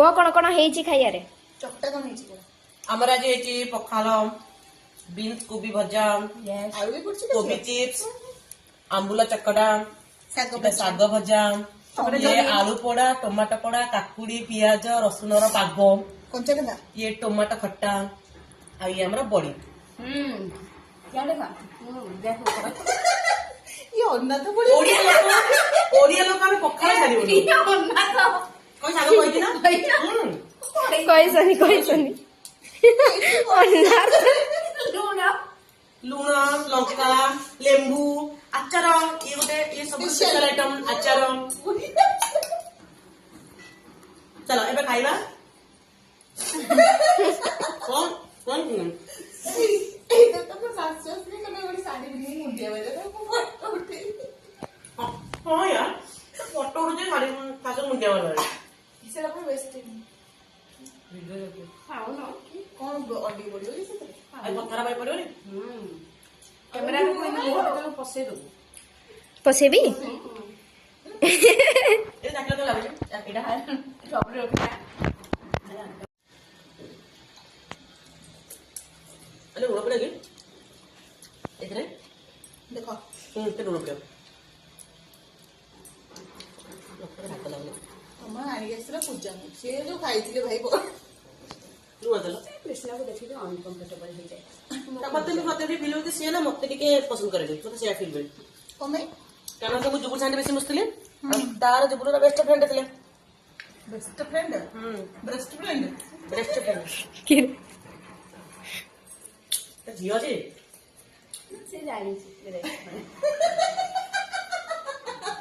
କୁହ କଣ କଣ ହେଇଛି ଖାଇବାରେ? ଚକଟା କଣ ହେଇଛି କୁହ? ଆମର ଆଜି ହେଇଛି ପଖାଳ, ବିନ୍ସ କୋବି ଭଜା, ଆଳୁ ବି ପଡୁଛି କୋବି ଚିପ୍ସ, ଆମ୍ବୁଲ ଚକଟା, ଶାଗ ଶାଗ ଭଜା, ଆଳୁ ପୋଡା, ଟମାଟୋ ପୋଡା, କାକୁଡି, ପିଆଜ, ରସୁଣର ପାଗ, କଞ୍ଚା ଲଙ୍କା, ଇଏ ଟମାଟୋ ଖଟା, ଆଉ ଇଏ ଆମର ବଡି। ଇଏ ଅନାଥ ପଡି ଓଡିଆ ଲୋକ ଆମେ ପଖାଳ ଛାଡିବୁନି। କଣ ଶାଗ କହିଛି ନା? କହିସନି ଲୁଣ, ଲଙ୍କା, ଲେମ୍ବୁ, ଆଚାର, ଇଏ ଗୋଟେ ଇଏ ସବୁ ସ୍ପେଶାଲ ଆଇଟମ ଆଚାର। ଚାଲ ଏବେ ଖାଇବା। କଣ କଣ ହଁ ୟାର ଫଟୋ ଉଠୁଛି ଶାଢୀ ମୁଣ୍ଡିଆ ବାଲା ସେଟା ପୁରା ବେଷ୍ଟ କଣ ଅଡି ପଡିବ କି ସେଥିରେ? ପଥର ପାଇ ପଡିବନି। ପଶେଇବି? ଲୁଣ ପଡେ କି ଏଥିରେ? ଦେଖ ଲୁଣ ପଡିବ। ତମ ଆଣିକି ଆସିଥିଲା ପୂଜା ସିଏ ଯୋଉ ଖାଇଥିଲେ ଭାଇ ଲୁଣ ଦେଲ ମତେ ବି ଫିଲ୍ ହଉଛି ସିଏ ନା ମତେ ଟିକେ ପସନ୍ଦ କରେନି, ମତେ ସେୟା ଫିଲ୍ ହୁଏ। କଣ ପାଇଁ? କାରଣ ମୁଁ ଯୁବୁର ସାଙ୍ଗରେ ବେଶୀ ମିଶୁଥିଲି, ତାର ଯୁବୁର ବେଷ୍ଟ ଫ୍ରେଣ୍ଡ ଥିଲେ। Best friend best friend best friend ଝିଅ ଅଛି ସେ ଜାଣିଛି